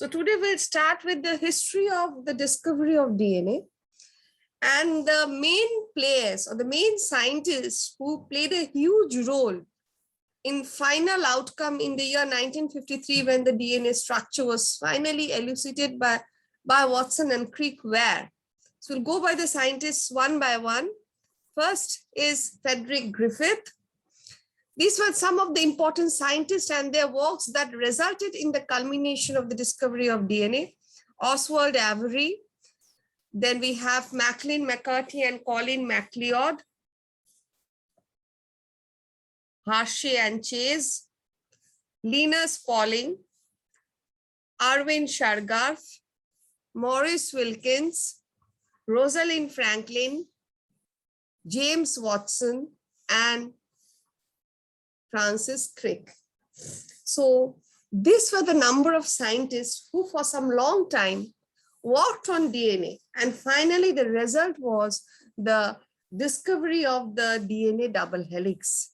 So today we'll start with the history of the discovery of DNA and the main players or the main scientists who played a huge role in final outcome in the year 1953 when the DNA structure was finally elucidated by Watson and Crick were. So we'll go by the scientists one by one. First is Frederick Griffith. These were some of the important scientists and their works that resulted in the culmination of the discovery of DNA. Oswald Avery. Then we have Maclean McCarthy and Colin MacLeod. Hershey and Chase. Linus Pauling. Erwin Chargaff. Maurice Wilkins. Rosalind Franklin. James Watson and Francis Crick. So these were the number of scientists who for some long time worked on DNA. And finally, the result was the discovery of the DNA double helix.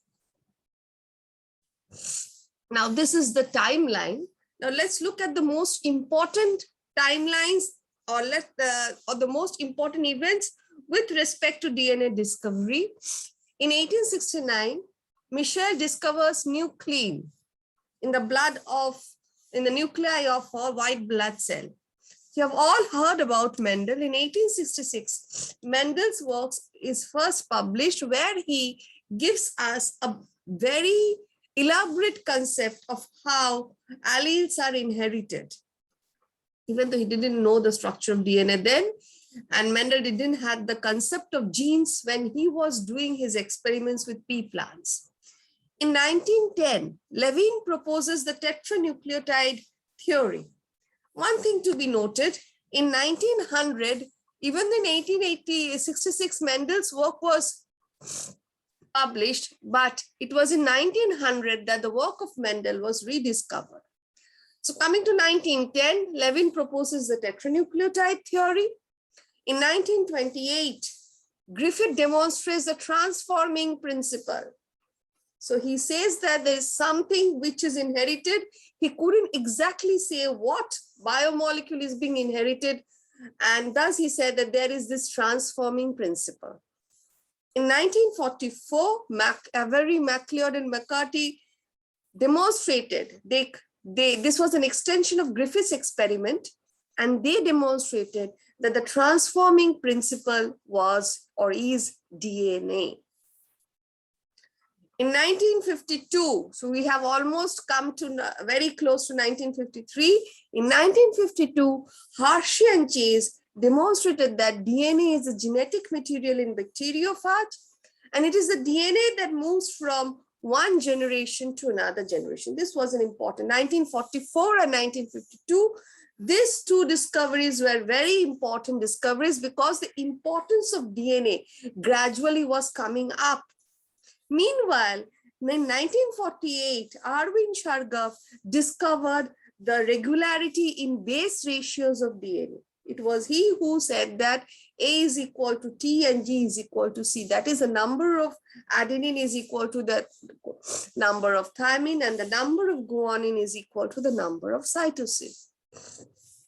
Now, this is the timeline. Now, let's look at the most important timelines or the most important events with respect to DNA discovery. In 1869, Michel discovers nuclein in the nuclei of a white blood cell. You have all heard about Mendel. In 1866, Mendel's works is first published where he gives us a very elaborate concept of how alleles are inherited. Even though he didn't know the structure of DNA then, and Mendel didn't have the concept of genes when he was doing his experiments with pea plants. In 1910, Levine proposes the tetranucleotide theory. One thing to be noted, in 1900, even in 1866, Mendel's work was published, but it was in 1900 that the work of Mendel was rediscovered. So coming to 1910, Levine proposes the tetranucleotide theory. In 1928, Griffith demonstrates the transforming principle. So he says that there is something which is inherited. He couldn't exactly say what biomolecule is being inherited. And thus he said that there is this transforming principle. In 1944, Avery, MacLeod, and McCarthy demonstrated, this was an extension of Griffith's experiment, and they demonstrated that the transforming principle was or is DNA. In 1952, so we have almost come to very close to 1953. In 1952, Hershey and Chase demonstrated that DNA is a genetic material in bacteriophage, and it is the DNA that moves from one generation to another generation. This was an important 1944 and 1952. These two discoveries were very important discoveries because the importance of DNA gradually was coming up. Meanwhile, in 1948, Erwin Chargaff discovered the regularity in base ratios of DNA. It was he who said that A is equal to T and G is equal to C. That is, the number of adenine is equal to the number of thymine, and the number of guanine is equal to the number of cytosine.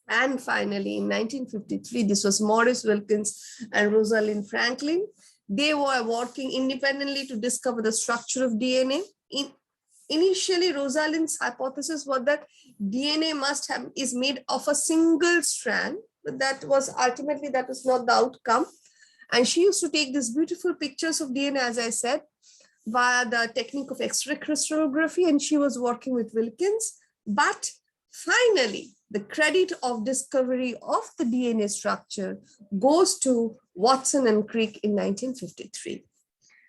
And finally, in 1953, this was Maurice Wilkins and Rosalind Franklin. They were working independently to discover the structure of DNA. Initially, Rosalind's hypothesis was that DNA is made of a single strand, but that was not the outcome. And she used to take these beautiful pictures of DNA, as I said, via the technique of X-ray crystallography, and she was working with Wilkins. But finally, the credit of discovery of the DNA structure goes to Watson and Crick in 1953.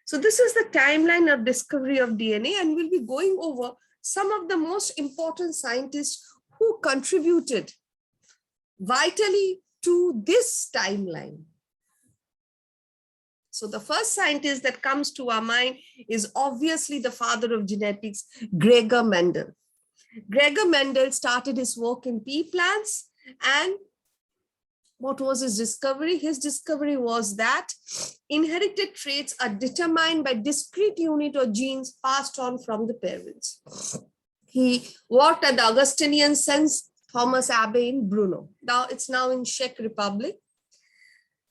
So this is the timeline of discovery of DNA, and we'll be going over some of the most important scientists who contributed vitally to this timeline. So the first scientist that comes to our mind is obviously the father of genetics, Gregor Mendel. Gregor Mendel started his work in pea plants, and what was his discovery? His discovery was that inherited traits are determined by discrete unit or genes passed on from the parents. He worked at the Augustinian Thomas Abbe in Brno. Now it's now in Czech Republic.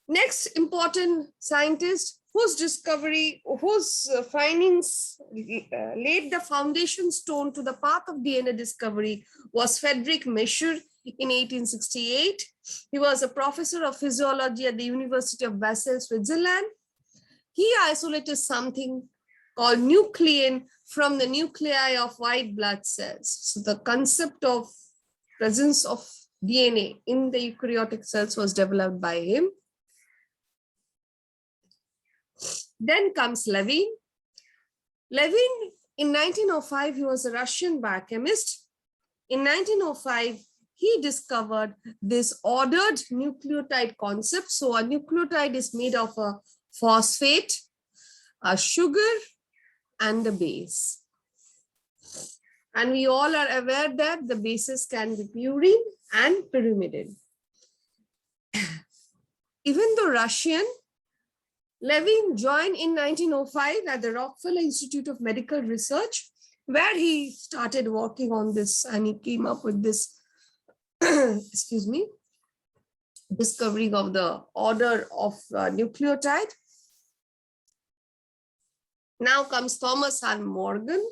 Next important scientist whose discovery, whose findings laid the foundation stone to the path of DNA discovery was Friedrich Miescher in 1868. He was a professor of physiology at the University of Basel, Switzerland. He isolated something called nuclein from the nuclei of white blood cells. So the concept of presence of DNA in the eukaryotic cells was developed by him. Then comes Levin. Levin, in 1905, he was a Russian biochemist. In 1905, he discovered this ordered nucleotide concept. So a nucleotide is made of a phosphate, a sugar, and a base. And we all are aware that the bases can be purine and pyrimidine. Even though Russian, Levin joined in 1905 at the Rockefeller Institute of Medical Research, where he started working on this, and he came up with this, excuse me, discovering of the order of nucleotide. Now comes Thomas Hunt Morgan.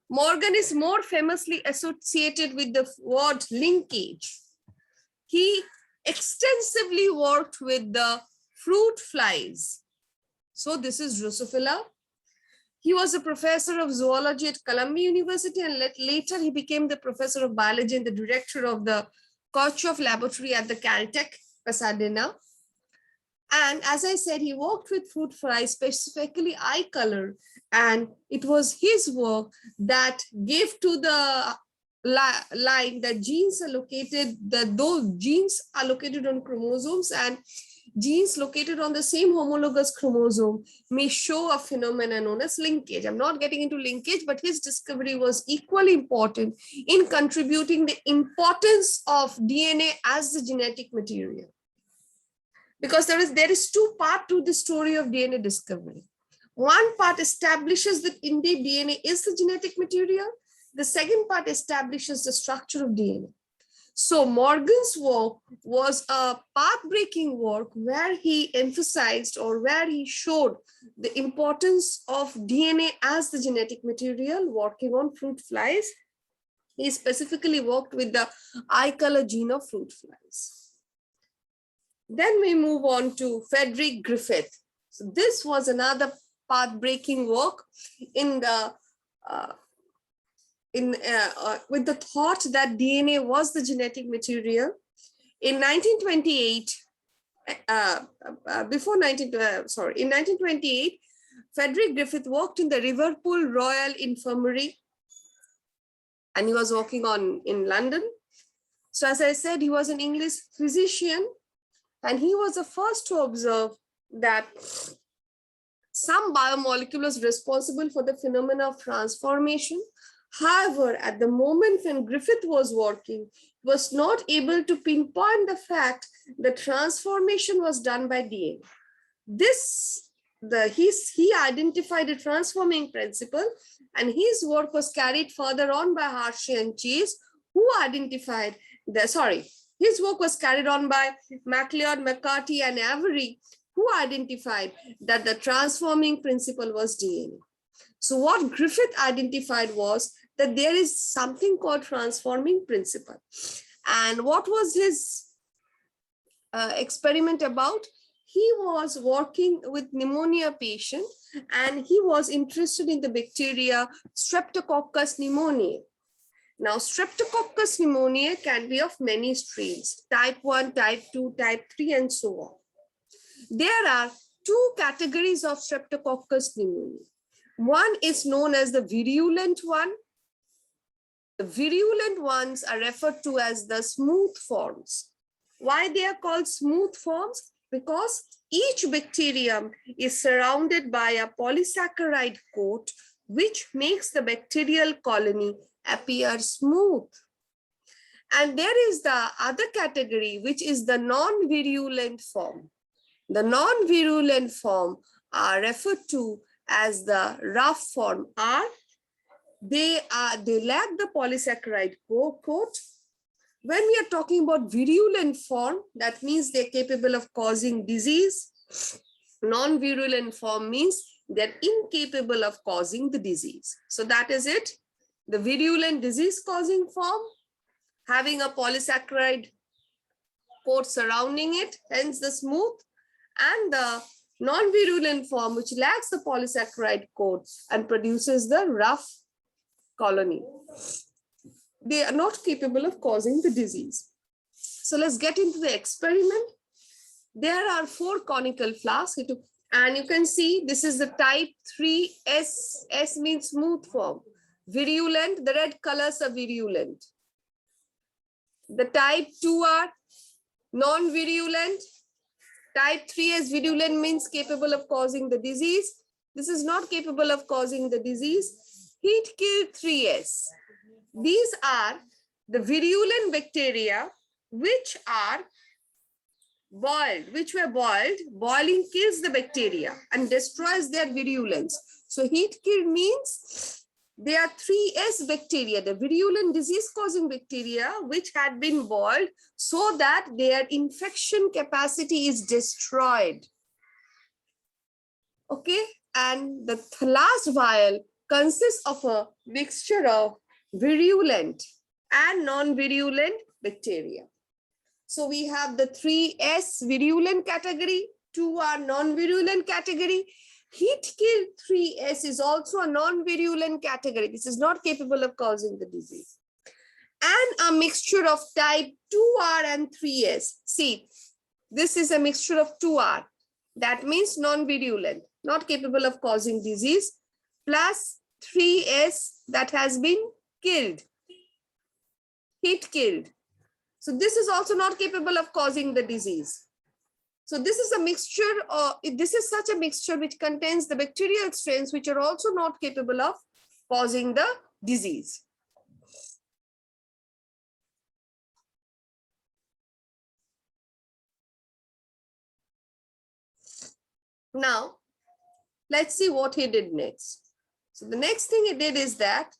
Morgan is more famously associated with the word linkage. He extensively worked with the fruit flies. So this is Drosophila. He was a professor of zoology at Columbia University, and later he became the professor of biology and the director of the Kirchhoff Laboratory at the Caltech, Pasadena. And as I said, he worked with fruit flies, specifically eye color. And it was his work that gave to the line that genes are located, that those genes are located on chromosomes, and genes located on the same homologous chromosome may show a phenomenon known as linkage. I'm not getting into linkage, but his discovery was equally important in contributing the importance of DNA as the genetic material. Because there is two parts to the story of DNA discovery. One part establishes that indeed DNA is the genetic material. The second part establishes the structure of DNA. So Morgan's work was a path-breaking work where he emphasized, or where he showed, the importance of DNA as the genetic material, working on fruit flies. He specifically worked with the eye color gene of fruit flies. Then we move on to Frederick Griffith. So this was another path-breaking work in the with the thought that DNA was the genetic material. In 1928, in 1928, Frederick Griffith worked in the Liverpool Royal Infirmary, and he was working in London. So as I said, he was an English physician, and he was the first to observe that some biomolecule was responsible for the phenomena of transformation. However, at the moment when Griffith was working, was not able to pinpoint the fact that transformation was done by DNA. He identified a transforming principle, and his work was carried further on by Hershey and Chase, who identified his work was carried on by MacLeod, McCarthy, and Avery, who identified that the transforming principle was DNA. So what Griffith identified was that there is something called transforming principle. And what was his experiment about? He was working with pneumonia patient, and he was interested in the bacteria Streptococcus pneumoniae. Now, Streptococcus pneumoniae can be of many strains, type 1, type 2, type 3, and so on. There are two categories of Streptococcus pneumoniae. One is known as the virulent one. The virulent ones are referred to as the smooth forms. Why they are called smooth forms? Because each bacterium is surrounded by a polysaccharide coat, which makes the bacterial colony appear smooth. And there is the other category, which is the non-virulent form. The non-virulent form are referred to as the rough form. They lack the polysaccharide coat, When we are talking about virulent form, that means they're capable of causing disease. Non-virulent form means they're incapable of causing the disease. So that is it. The virulent disease-causing form, having a polysaccharide coat surrounding it, hence the smooth, and the non-virulent form, which lacks the polysaccharide coat and produces the rough colony. They are not capable of causing the disease. So let's get into the experiment. There are 4 conical flasks, and you can see this is the type 3S. S means smooth form. Virulent, the red colors are virulent. The type 2 are non-virulent. Type 3S virulent means capable of causing the disease. This is not capable of causing the disease. Heat kill 3S. These are the virulent bacteria which are boiled, which were boiled. Boiling kills the bacteria and destroys their virulence. So heat kill means they are 3S bacteria, the virulent disease-causing bacteria, which had been boiled so that their infection capacity is destroyed. Okay, and the last vial consists of a mixture of virulent and non-virulent bacteria. So we have the 3S virulent category, 2 are non-virulent category. Heat kill 3S is also a non-virulent category. This is not capable of causing the disease. And a mixture of type 2R and 3S. See, this is a mixture of 2R. That means non-virulent, not capable of causing disease, plus 3S that has been killed, heat killed. So this is also not capable of causing the disease. So this is a mixture, this is such a mixture which contains the bacterial strains which are also not capable of causing the disease. Now, let's see what he did next. So the next thing he did is that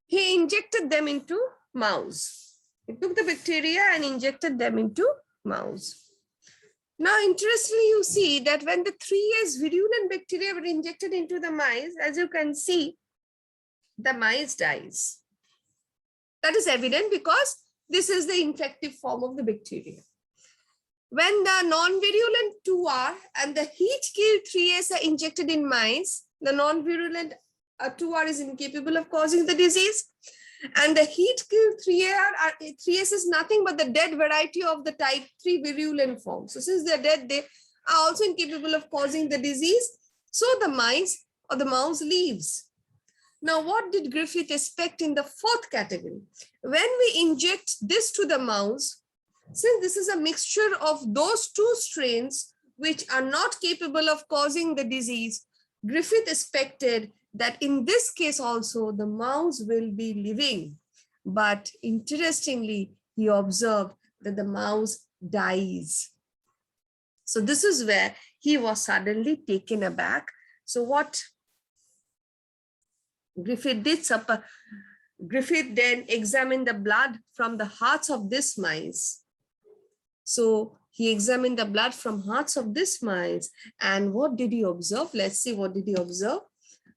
he injected them into mouse. He took the bacteria and injected them into mouse. Now, interestingly, you see that when the 3S virulent bacteria were injected into the mice, as you can see, the mice dies. That is evident because this is the infective form of the bacteria. When the non-virulent 2R and the heat kill 3S are injected in mice, the non-virulent 2R is incapable of causing the disease. And the heat kill 3S is nothing but the dead variety of the type 3 virulent form. So since they're dead, they are also incapable of causing the disease. So the mice or the mouse leaves. Now, what did Griffith expect in the 4th category? When we inject this to the mouse, since this is a mixture of those 2 strains which are not capable of causing the disease, Griffith expected that in this case also the mouse will be living. But interestingly, he observed that the mouse dies. So this is where he was suddenly taken aback. So what Griffith did, Griffith then examined the blood from the hearts of this mice. So he examined the blood from hearts of this mice. And what did he observe? Let's see, what did he observe?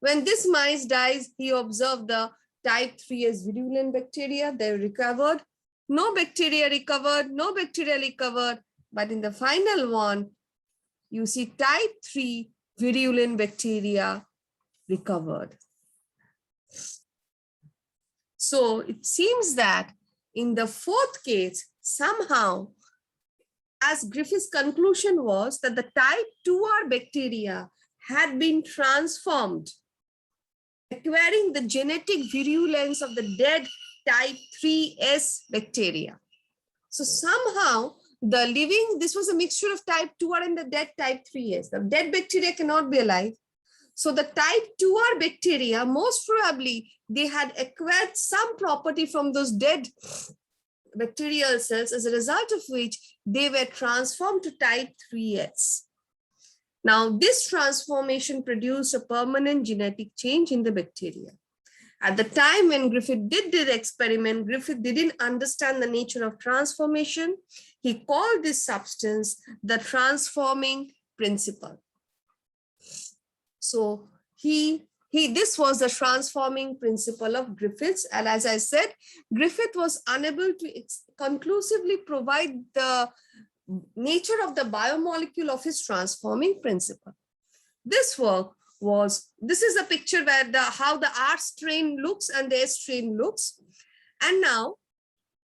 When this mice dies, he observed the type 3S virulent bacteria. They recovered. No bacteria recovered, no bacteria recovered. But in the final one, you see type 3 virulent bacteria recovered. So it seems that in the 4th case, somehow, as Griffith's conclusion was that the type 2R bacteria had been transformed, acquiring the genetic virulence of the dead type 3S bacteria. So somehow the living, this was a mixture of type 2R and the dead type 3S. The dead bacteria cannot be alive. So the type 2R bacteria, most probably they had acquired some property from those dead bacterial cells, as a result of which they were transformed to type 3S. Now, this transformation produced a permanent genetic change in the bacteria. At the time when Griffith did the experiment, Griffith didn't understand the nature of transformation. He called this substance the transforming principle. So this was the transforming principle of Griffith's. And as I said, Griffith was unable to conclusively provide the nature of the biomolecule of his transforming principle. This work this is a picture where how the R strain looks and the S strain looks. And now,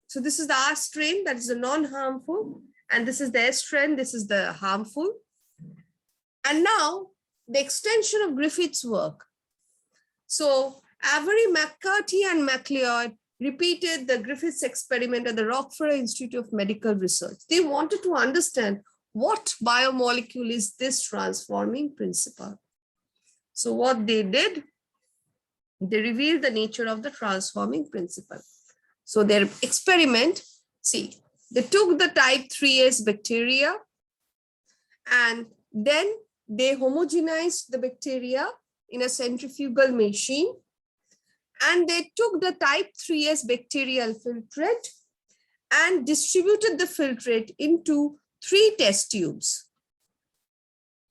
so this is the R strain, that is the non-harmful, and this is the S strain, this is the harmful. And now the extension of Griffith's work. So Avery, McCarthy, and MacLeod repeated the Griffith's experiment at the Rockefeller Institute of Medical Research. They wanted to understand what biomolecule is this transforming principle. So what they did, they revealed the nature of the transforming principle. So their experiment, see, they took the type 3S bacteria and then they homogenized the bacteria in a centrifugal machine, and they took the type 3S bacterial filtrate and distributed the filtrate into 3 test tubes.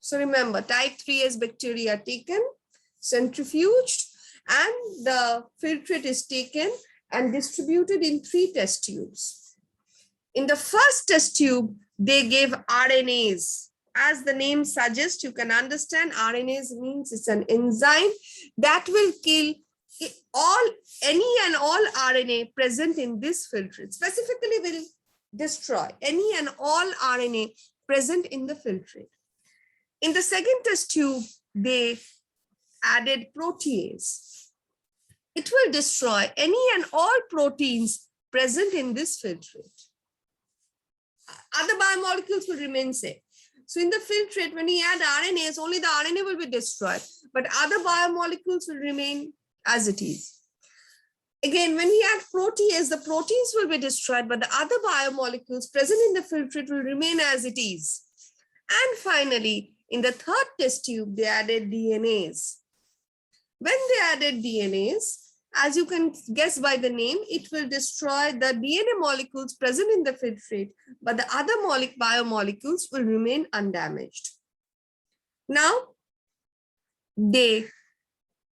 So remember, type 3S bacteria taken, centrifuged, and the filtrate is taken and distributed in 3 test tubes. In the first test tube, they gave RNase. As the name suggests, you can understand RNase means it's an enzyme that will kill any and all RNA present in this filtrate. Specifically, will destroy any and all RNA present in the filtrate. In the second test tube, they added protease. It will destroy any and all proteins present in this filtrate. Other biomolecules will remain safe. So in the filtrate, when we add RNase, only the RNA will be destroyed, but other biomolecules will remain as it is. Again, when we add protease, the proteins will be destroyed, but the other biomolecules present in the filtrate will remain as it is. And finally, in the third test tube, they added DNase. When they added DNase, as you can guess by the name, it will destroy the DNA molecules present in the filtrate, but the other biomolecules will remain undamaged. Now, they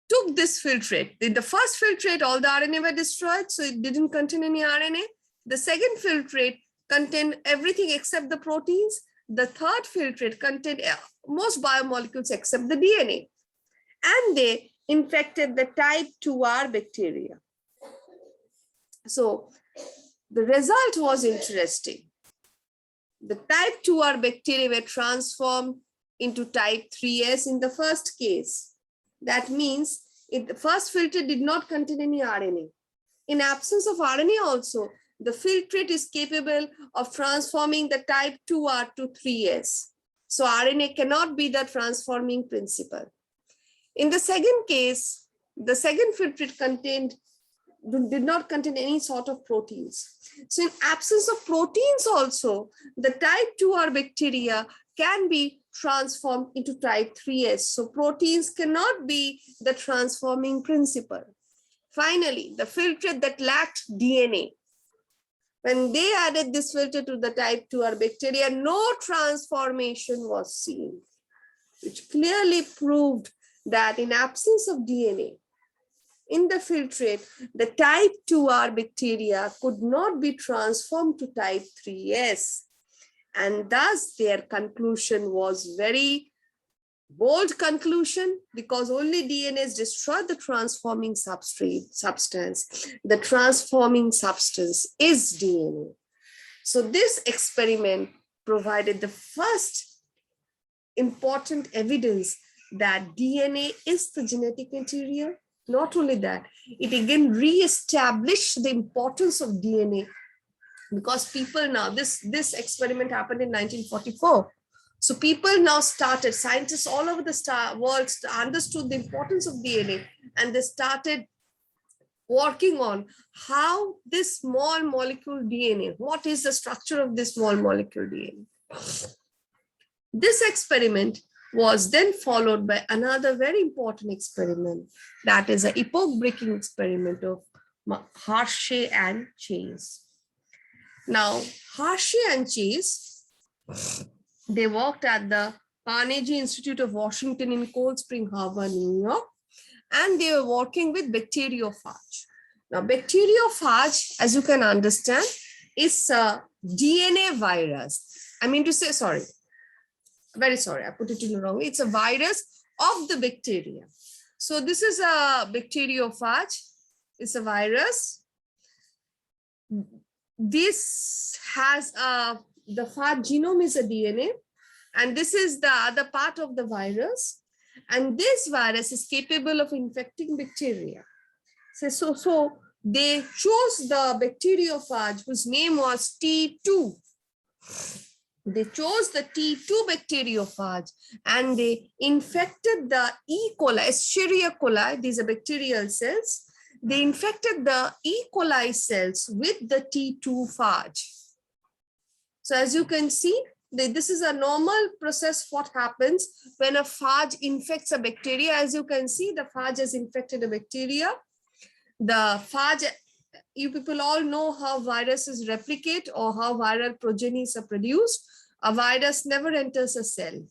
took this filtrate. In the first filtrate, all the RNA were destroyed, so it didn't contain any RNA. The second filtrate contained everything except the proteins. The third filtrate contained most biomolecules except the DNA. And they infected the type 2R bacteria. So the result was interesting. The type 2R bacteria were transformed into type 3S in the first case. That means the first filtrate did not contain any RNA. In absence of RNA also, the filtrate is capable of transforming the type 2R to 3S. So RNA cannot be the transforming principle. In the second case, the second filtrate did not contain any sort of proteins. So in absence of proteins also, the type 2R bacteria can be transformed into type 3S. So proteins cannot be the transforming principle. Finally, the filtrate that lacked DNA, when they added this filter to the type 2R bacteria, no transformation was seen, which clearly proved that in absence of DNA in the filtrate, the type 2R bacteria could not be transformed to type 3S. And thus their conclusion was very bold conclusion, because only DNA destroyed the transforming substance. The transforming substance is DNA. So this experiment provided the first important evidence that DNA is the genetic material. Not only that, it again re-established the importance of DNA, because people now, this experiment happened in 1944. So people now started, scientists all over the world understood the importance of DNA, and they started working on how this small molecule DNA, what is the structure of this small molecule DNA. This experiment was then followed by another very important experiment, that is an epoch-breaking experiment of Hershey and Chase. Now, Hershey and Chase, they worked at the Carnegie Institute of Washington in Cold Spring Harbor, New York, and they were working with bacteriophage. Now, bacteriophage, as you can understand, is a DNA virus. I mean to say, sorry, very sorry, I put it in wrong. It's a virus of the bacteria. So this is a bacteriophage. It's a virus. This has the phage genome is a DNA, and this is the other part of the virus. And this virus is capable of infecting bacteria. So they chose the bacteriophage whose name was T2. They chose the T2 bacteriophage and they infected the E. coli, Escherichia coli, these are bacterial cells. They infected the E. coli cells with the T2 phage. So as you can see, this is a normal process what happens when a phage infects a bacteria. As you can see, the phage has infected a bacteria. The phage, you people all know how viruses replicate or how viral progenies are produced. A virus never enters a cell.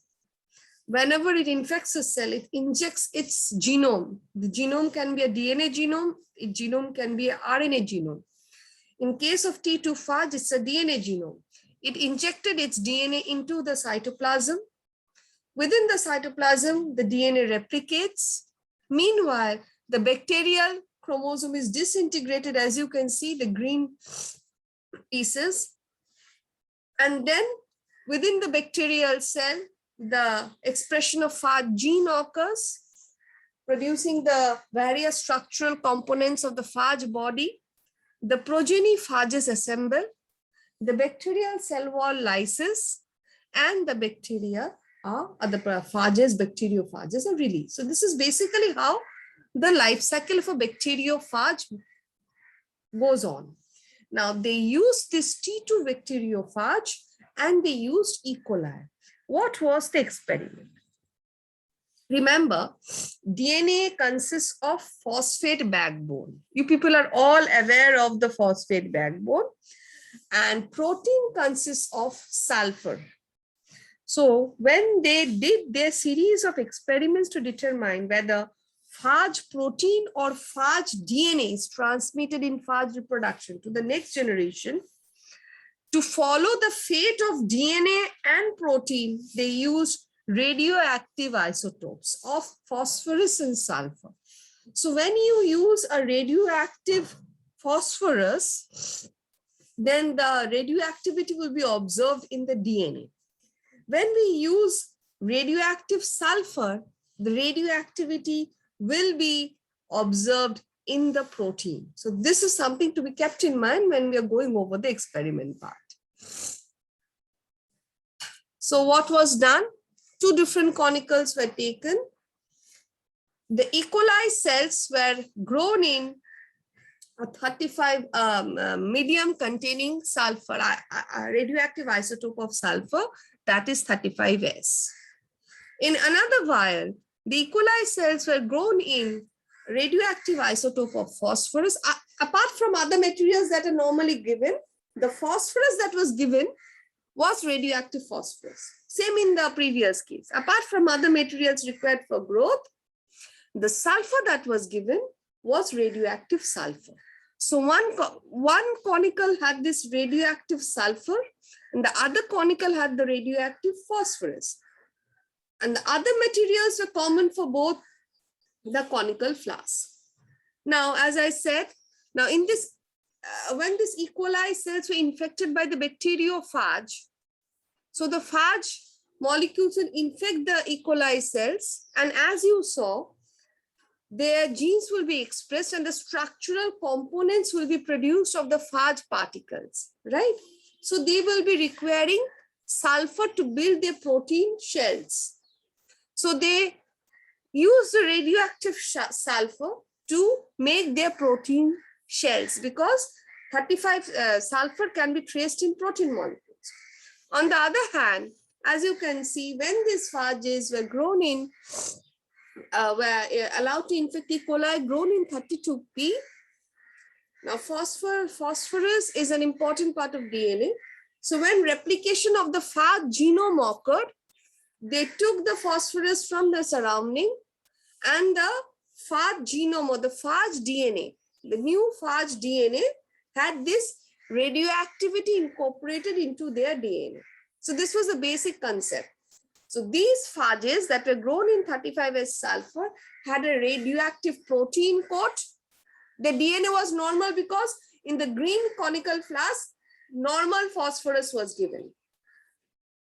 Whenever it infects a cell, it injects its genome. The genome can be a DNA genome, its genome can be an RNA genome. In case of T2 phage, it's a DNA genome. It injected its DNA into the cytoplasm. Within the cytoplasm, the DNA replicates. Meanwhile, the bacterial chromosome is disintegrated, as you can see, the green pieces. And then within the bacterial cell, the expression of phage gene occurs, producing the various structural components of the phage body. The progeny phages assemble. The bacterial cell wall lyses, and the bacteria the phages, bacteriophages are released. So this is basically how the life cycle of a bacteriophage goes on. Now they used this T2 bacteriophage and they used E. coli. What was the experiment? Remember, DNA consists of phosphate backbone. You people are all aware of the phosphate backbone. And protein consists of sulfur. So when they did their series of experiments to determine whether phage protein or phage DNA is transmitted in phage reproduction to the next generation, to follow the fate of DNA and protein, they used radioactive isotopes of phosphorus and sulfur. So when you use a radioactive phosphorus, then the radioactivity will be observed in the DNA. When we use radioactive sulfur, the radioactivity will be observed in the protein. So this is something to be kept in mind when we are going over the experiment part. So what was done? Two different conicals were taken. The E. coli cells were grown in a 35 medium containing sulfur, a radioactive isotope of sulfur, that is 35S. In another vial, the E. coli cells were grown in radioactive isotope of phosphorus. Apart from other materials that are normally given, the phosphorus that was given was radioactive phosphorus. Same in the previous case. Apart from other materials required for growth, the sulfur that was given was radioactive sulfur. So one conical had this radioactive sulfur and the other conical had the radioactive phosphorus. And the other materials were common for both the conical flasks. Now, as I said, now in this, when this E. coli cells were infected by the bacteriophage, so the phage molecules will infect the E. coli cells, and as you saw, their genes will be expressed and the structural components will be produced of the phage particles, right? So they will be requiring sulfur to build their protein shells. So they use the radioactive sulfur to make their protein shells, because 35 sulfur can be traced in protein molecules. On the other hand, as you can see, when these phages were grown in, were allowed to infect E. coli grown in 32P. Now, phosphorus is an important part of DNA. So when replication of the phage genome occurred, they took the phosphorus from the surrounding, and the phage genome or the phage DNA, the new phage DNA had this radioactivity incorporated into their DNA. So this was the basic concept. So these phages that were grown in 35S sulfur had a radioactive protein coat. The DNA was normal because in the green conical flask, normal phosphorus was given.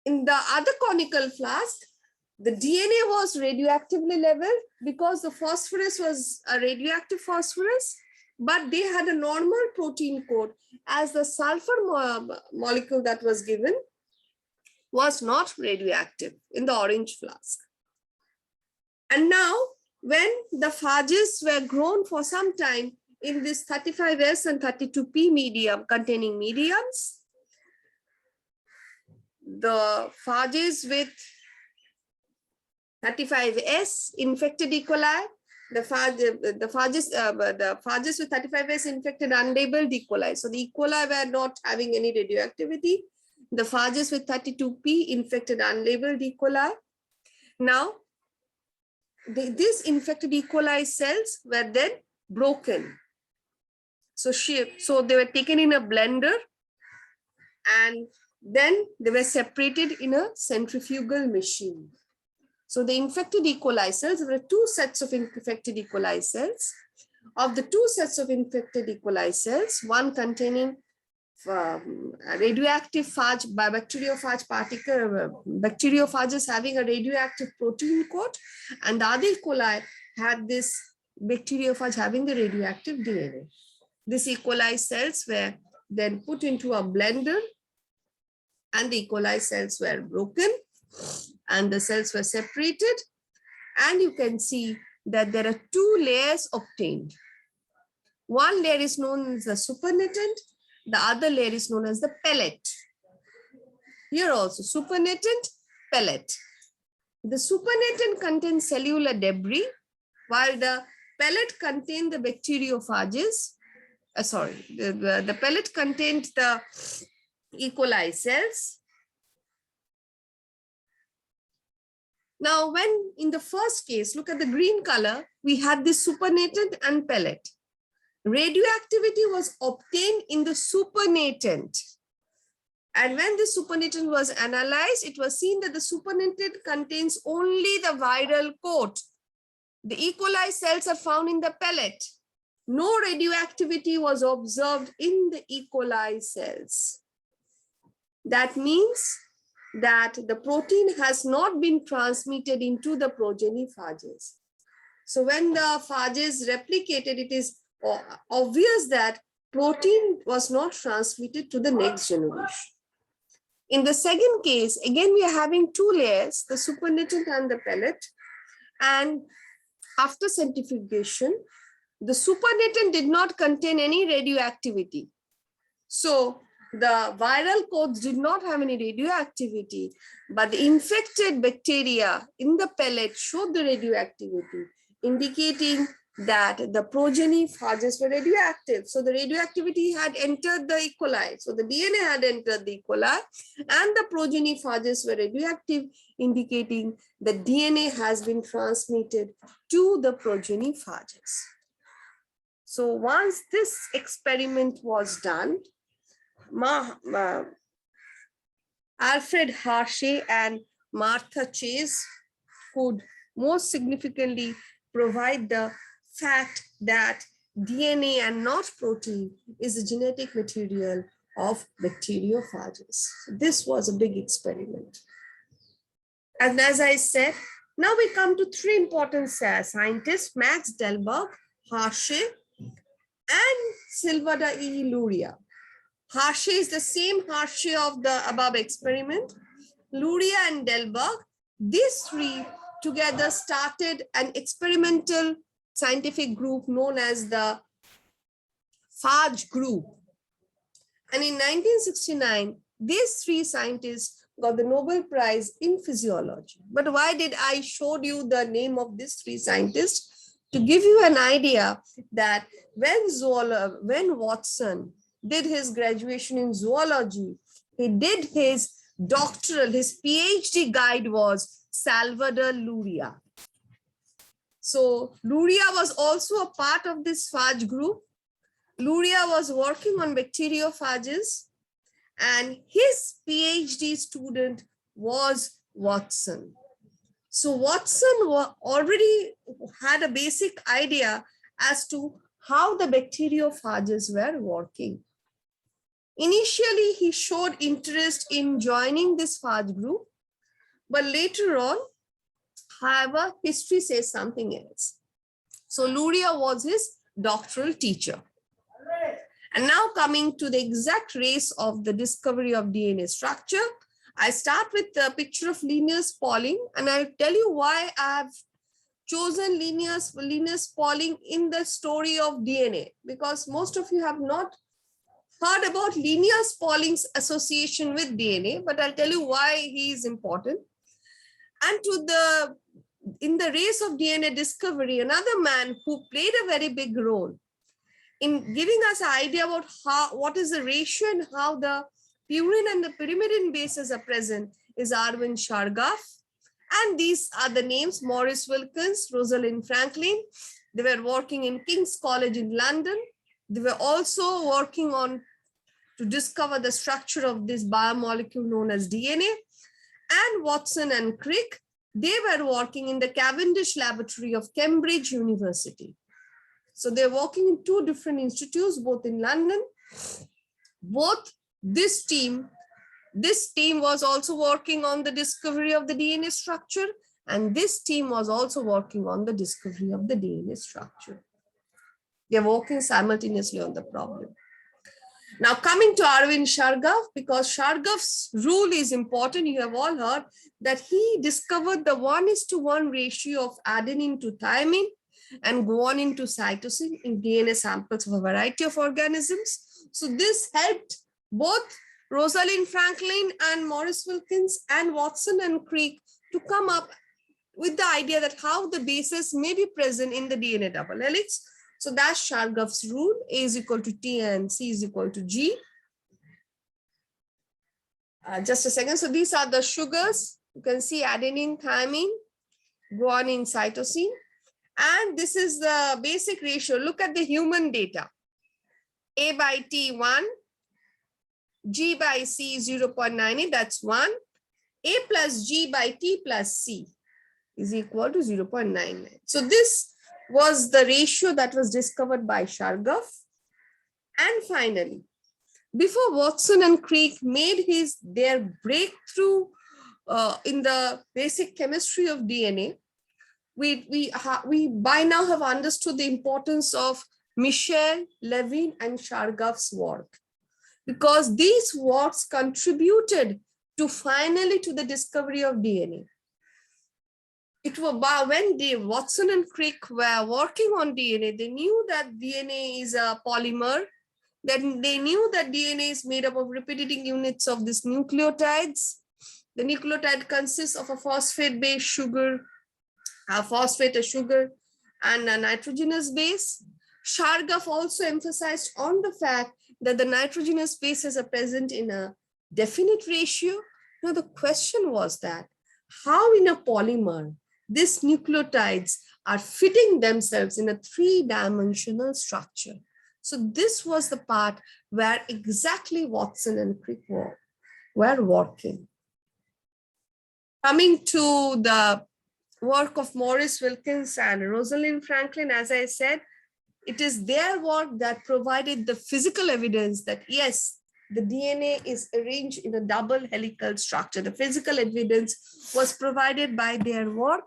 In the other conical flask, the DNA was radioactively leveled because the phosphorus was a radioactive phosphorus, but they had a normal protein coat, as the sulfur molecule that was given was not radioactive in the orange flask. And now, when the phages were grown for some time in this 35S and 32P medium containing mediums, the phages with 35S infected E. coli, the phages with 35S infected unlabeled E. coli. So the E. coli were not having any radioactivity. The phages with 32P infected unlabeled E. coli. Now, these infected E. coli cells were then broken. So they were taken in a blender, and then they were separated in a centrifugal machine. So the infected E. coli cells, there were two sets of infected E. coli cells. Of the two sets of infected E. coli cells, one containing radioactive phage, bacteriophage particle, bacteriophages having a radioactive protein coat, and the other E. coli had this bacteriophage having the radioactive DNA. These E. coli cells were then put into a blender, and the E. coli cells were broken, and the cells were separated, and you can see that there are two layers obtained. One layer is known as the supernatant, the other layer is known as the pellet. Here also, supernatant, pellet. The supernatant contains cellular debris, while the pellet contained the bacteriophages. The pellet contained the E. coli cells. Now, when in the first case, look at the green color, we had this supernatant and pellet. Radioactivity was obtained in the supernatant. And when the supernatant was analyzed, it was seen that the supernatant contains only the viral coat. The E. coli cells are found in the pellet. No radioactivity was observed in the E. coli cells. That means that the protein has not been transmitted into the progeny phages. So when the phages replicated, it is obvious that protein was not transmitted to the next generation. In the second case, again, we are having two layers, the supernatant and the pellet. And after centrifugation, the supernatant did not contain any radioactivity. So the viral coats did not have any radioactivity, but the infected bacteria in the pellet showed the radioactivity, indicating that the progeny phages were radioactive. So the radioactivity had entered the E. coli. So the DNA had entered the E. coli, and the progeny phages were radioactive, indicating that DNA has been transmitted to the progeny phages. So once this experiment was done, Alfred Hershey and Martha Chase could most significantly provide the fact that DNA and not protein is the genetic material of bacteriophages. This was a big experiment. And as I said, now we come to three important scientists, Max Delbruck, Hershey, and Silvada E. Luria. Hershey is the same Hershey of the above experiment. Luria and Delbruck, these three together started an experimental scientific group known as the Phage group. And in 1969, these three scientists got the Nobel Prize in Physiology. But why did I show you the name of these three scientists? To give you an idea that when Watson did his graduation in zoology, he did his doctoral, his PhD guide was Salvador Luria. So Luria was also a part of this phage group. Luria was working on bacteriophages, and his PhD student was Watson. So Watson already had a basic idea as to how the bacteriophages were working. Initially, he showed interest in joining this phage group, but later on, however, history says something else. So Luria was his doctoral teacher. And now coming to the exact race of the discovery of DNA structure, I start with the picture of Linus Pauling, and I'll tell you why I have chosen Linus Pauling in the story of DNA, because most of you have not heard about Linus Pauling's association with DNA, but I'll tell you why he is important. And in the race of DNA discovery, another man who played a very big role in giving us an idea about what is the ratio and how the purine and the pyrimidine bases are present is Erwin Chargaff. And these are the names: Maurice Wilkins, Rosalind Franklin. They were working in King's College in London. They were also working to discover the structure of this biomolecule known as DNA. And Watson and Crick, they were working in the Cavendish Laboratory of Cambridge University. So they're working in two different institutes, both in London. This team was also working on the discovery of the DNA structure, and this team was also working on the discovery of the DNA structure. They're working simultaneously on the problem. Now coming to Erwin Chargaff, because Chargaff's rule is important, you have all heard that he discovered the 1:1 ratio of adenine to thymine and guanine to cytosine in DNA samples of a variety of organisms. So this helped both Rosalind Franklin and Maurice Wilkins and Watson and Crick to come up with the idea that how the bases may be present in the DNA double helix. So that's Chargaff's rule: A is equal to T and C is equal to G. Just a second. So these are the sugars. You can see adenine, thymine, guanine, cytosine. And this is the basic ratio. Look at the human data. A by T, 1. G by C, 0.98, that's 1. A plus G by T plus C is equal to 0.99. So this was the ratio that was discovered by Chargaff. And finally, before Watson and Crick made their breakthrough in the basic chemistry of DNA, we by now have understood the importance of Michel, Levine, and Chargaff's work, because these works contributed finally to the discovery of DNA. It was when Watson and Crick were working on DNA, they knew that DNA is a polymer. Then they knew that DNA is made up of repeating units of these nucleotides. The nucleotide consists of a phosphate-based sugar, a phosphate, a sugar, and a nitrogenous base. Chargaff also emphasized on the fact that the nitrogenous bases are present in a definite ratio. Now the question was that how in a polymer these nucleotides are fitting themselves in a three-dimensional structure. So this was the part where exactly Watson and Crick were working. Coming to the work of Maurice Wilkins and Rosalind Franklin, as I said, it is their work that provided the physical evidence that yes, the DNA is arranged in a double helical structure. The physical evidence was provided by their work.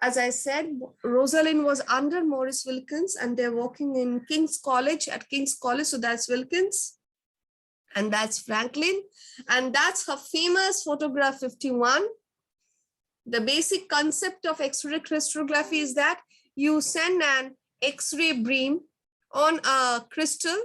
As I said, Rosalind was under Maurice Wilkins and they're working in King's College, at King's College. So that's Wilkins and that's Franklin. And that's her famous photograph 51. The basic concept of X-ray crystallography is that you send an X-ray beam on a crystal,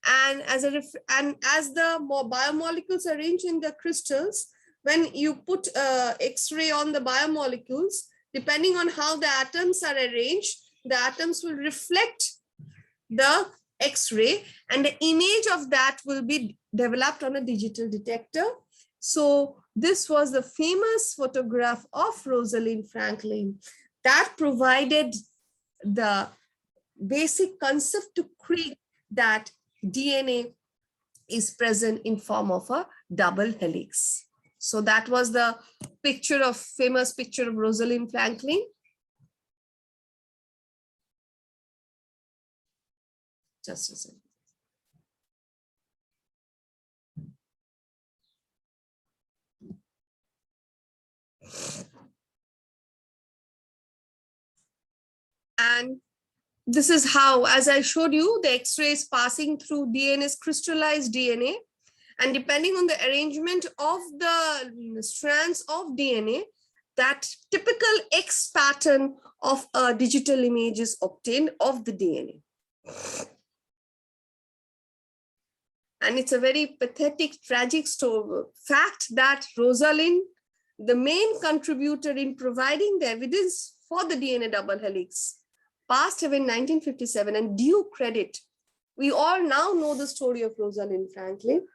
and as the biomolecules arrange in the crystals, when you put X-ray on the biomolecules, depending on how the atoms are arranged, the atoms will reflect the X-ray, and the image of that will be developed on a digital detector. So this was the famous photograph of Rosalind Franklin that provided the basic concept to Crick that DNA is present in form of a double helix. So that was the famous picture of Rosalind Franklin. Just a second. And this is how, as I showed you, the X-ray is passing through DNA's crystallized DNA. And depending on the arrangement of the strands of DNA, that typical X pattern of a digital image is obtained of the DNA. And it's a very pathetic, tragic fact that Rosalind, the main contributor in providing the evidence for the DNA double helix, passed away in 1957, and due credit. We all now know the story of Rosalind Franklin,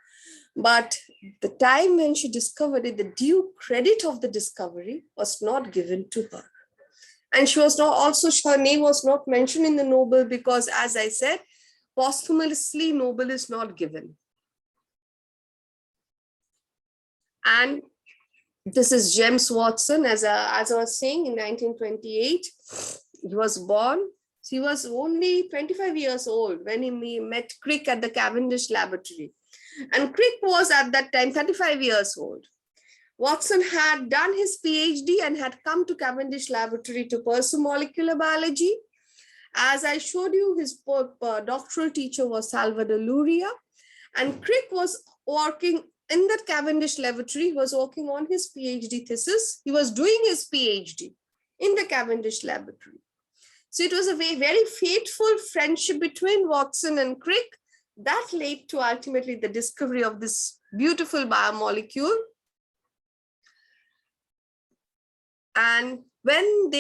but the time when she discovered it, the due credit of the discovery was not given to her. And she was not also, her name was not mentioned in the Nobel because, as I said, posthumously Nobel is not given. And this is James Watson, as I was saying, in 1928, he was born. He was only 25 years old when he met Crick at the Cavendish Laboratory. And Crick was at that time 35 years old. Watson had done his PhD and had come to Cavendish Laboratory to pursue molecular biology. As I showed you, his doctoral teacher was Salvador Luria, and Crick was working in that Cavendish Laboratory. He was working on his PhD thesis. He was doing his PhD in the Cavendish Laboratory. So it was a very fateful friendship between Watson and Crick that led to ultimately the discovery of this beautiful biomolecule. And when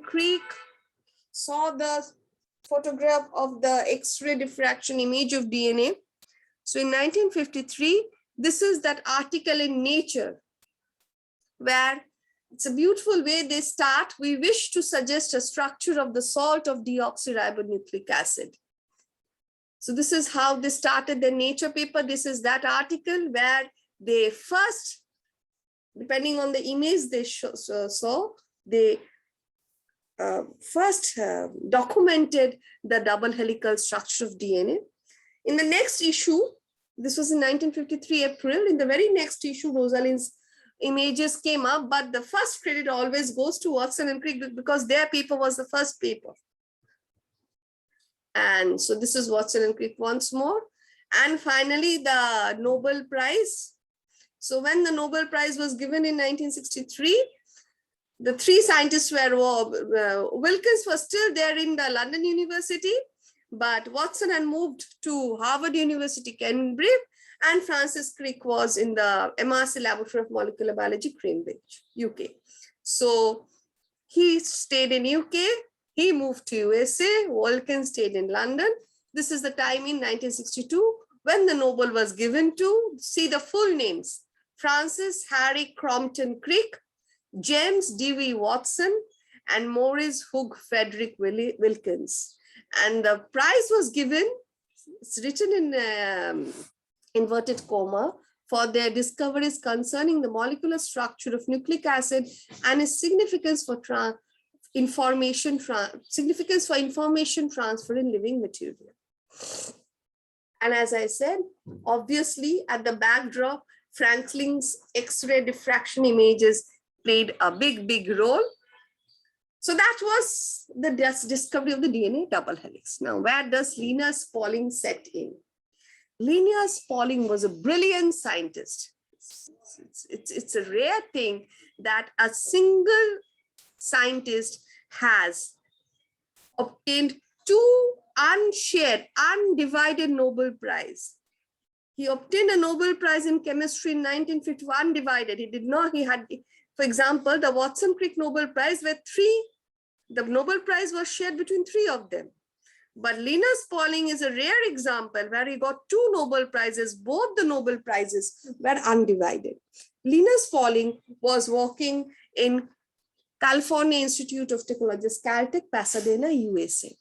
Crick saw the photograph of the X-ray diffraction image of DNA, so in 1953, this is that article in Nature, where it's a beautiful way they start. We wish to suggest a structure of the salt of deoxyribonucleic acid. So this is how they started the Nature paper. This is that article where they first, depending on the image they saw, they first documented the double helical structure of DNA. In the next issue, this was in 1953 April, in the very next issue, Rosalind's images came up, but the first credit always goes to Watson and Crick because their paper was the first paper. And so this is Watson and Crick once more. And finally, the Nobel Prize. So when the Nobel Prize was given in 1963, the three scientists were, Wilkins was still there in the London University, but Watson had moved to Harvard University, Cambridge, and Francis Crick was in the MRC Laboratory of Molecular Biology, Cambridge, UK. So he stayed in UK, he moved to USA, Wilkins stayed in London. This is the time in 1962 when the Nobel was given to, see the full names, Francis Harry Crompton Crick, James D.V. Watson, and Maurice Hugh Frederick Wilkins. And the prize was given, it's written in inverted comma, for their discoveries concerning the molecular structure of nucleic acid and its significance for information transfer in living material. And as I said, obviously at the backdrop, Franklin's X-ray diffraction images played a big role. So that was the discovery of the DNA double helix. Now, where does Linus Pauling set in? Linus Pauling was a brilliant scientist. It's a rare thing that a single scientist has obtained two unshared, undivided Nobel Prize. He obtained a Nobel Prize in chemistry in 1950, undivided. He did not, he had, for example, the Watson-Crick Nobel Prize where the Nobel Prize was shared between three of them. But Linus Pauling is a rare example where he got two Nobel Prizes. Both the Nobel Prizes were undivided. Linus Pauling was working in California Institute of Technology, Caltech, Pasadena, USA.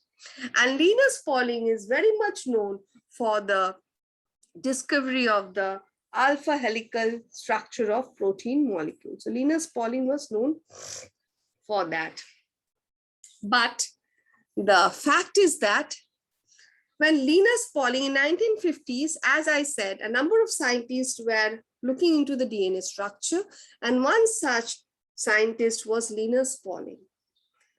And Linus Pauling is very much known for the discovery of the alpha helical structure of protein molecules. So Linus Pauling was known for that. But the fact is that when Linus Pauling in 1950s, as I said, a number of scientists were looking into the DNA structure, and one such scientist was Linus Pauling.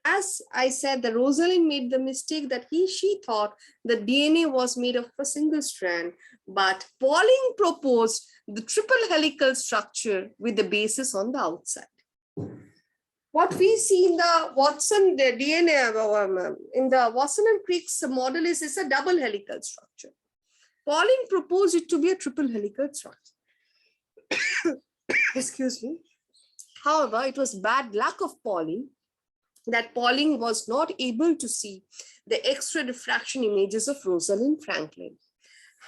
As I said, the Rosalind made the mistake that she thought the DNA was made of a single strand, but Pauling proposed the triple helical structure with the basis on the outside. What we see in the Watson DNA, in the Watson and Crick's model is a double helical structure. Pauling proposed it to be a triple helical structure. Excuse me. However, it was bad luck of Pauling that Pauling was not able to see the X-ray diffraction images of Rosalind Franklin.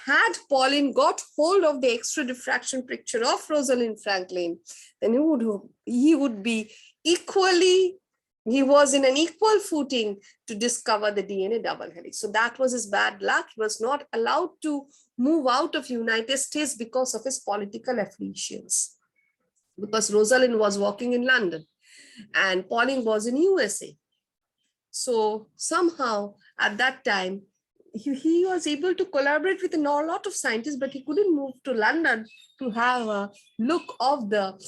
Had Pauling got hold of the X-ray diffraction picture of Rosalind Franklin, then he would be he was in an equal footing to discover the DNA double helix. So that was his bad luck. He was not allowed to move out of United States because of his political affiliations, because Rosalind was working in London and Pauling was in USA. So somehow at that time, he was able to collaborate with a lot of scientists, but he couldn't move to London to have a look of the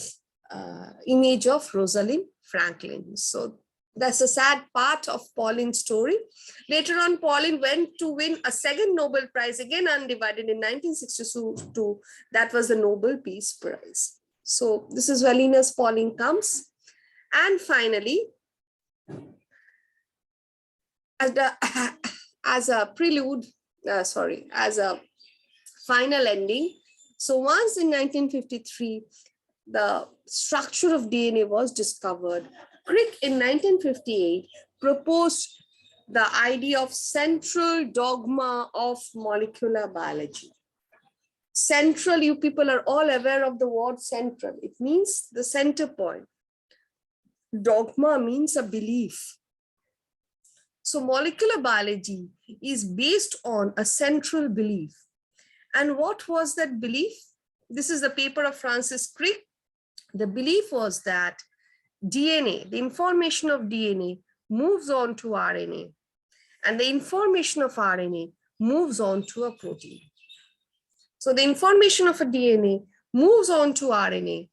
image of Rosalind Franklin. So that's a sad part of Pauling's story. Later on, Pauling went to win a second Nobel Prize, again undivided, in 1962. That was the Nobel Peace Prize. So this is where Linus Pauling comes. And finally, as a prelude, as a final ending. So once in 1953, the structure of DNA was discovered. Crick in 1958 proposed the idea of central dogma of molecular biology. Central, you people are all aware of the word central. It means the center point. Dogma means a belief. So molecular biology is based on a central belief. And what was that belief? This is the paper of Francis Crick. The belief was that DNA, the information of DNA, moves on to RNA, and the information of RNA moves on to a protein. So the information of a DNA moves on to RNA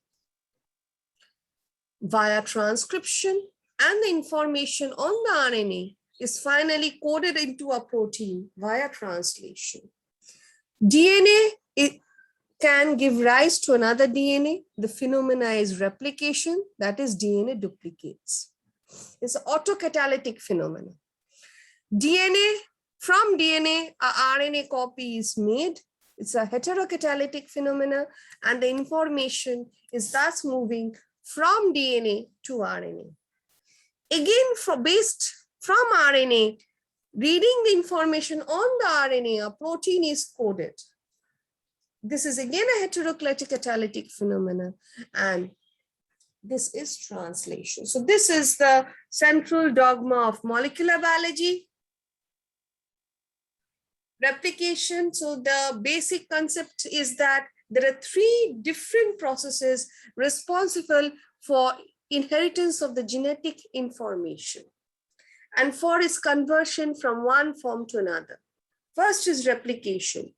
via transcription, and the information on the RNA is finally coded into a protein via translation. DNA can give rise to another DNA. The phenomena is replication, that is DNA duplicates. It's an autocatalytic phenomenon. From DNA, a RNA copy is made. It's a heterocatalytic phenomena, and the information is thus moving from DNA to RNA. Again, based from RNA, reading the information on the RNA, a protein is coded. This is again a heteroclitic catalytic phenomena, and this is translation. So this is the central dogma of molecular biology. Replication. So the basic concept is that there are three different processes responsible for inheritance of the genetic information and for its conversion from one form to another. First is replication.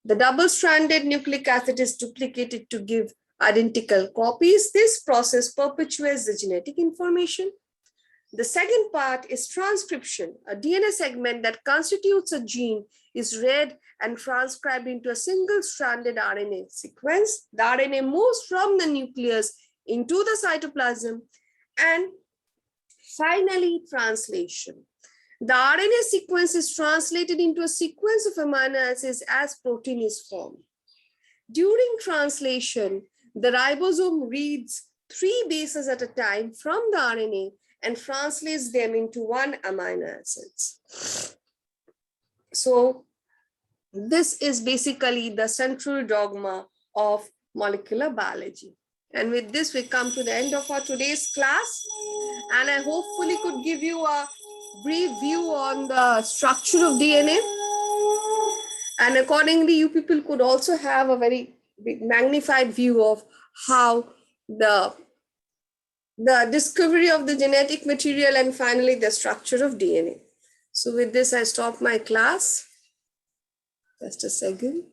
The double-stranded nucleic acid is duplicated to give identical copies. This process perpetuates the genetic information. The second part is transcription. A DNA segment that constitutes a gene is read and transcribed into a single-stranded RNA sequence. The RNA moves from the nucleus into the cytoplasm, and Finally, translation. The RNA sequence is translated into a sequence of amino acids as protein is formed. During translation, the ribosome reads 3 bases at a time from the RNA and translates them into 1 amino acids. So this is basically the central dogma of molecular biology. And with this, we come to the end of our today's class. And I hopefully could give you a brief view on the structure of DNA. And accordingly, you people could also have a very big magnified view of how the discovery of the genetic material and finally the structure of DNA. So with this, I stop my class. Just a second.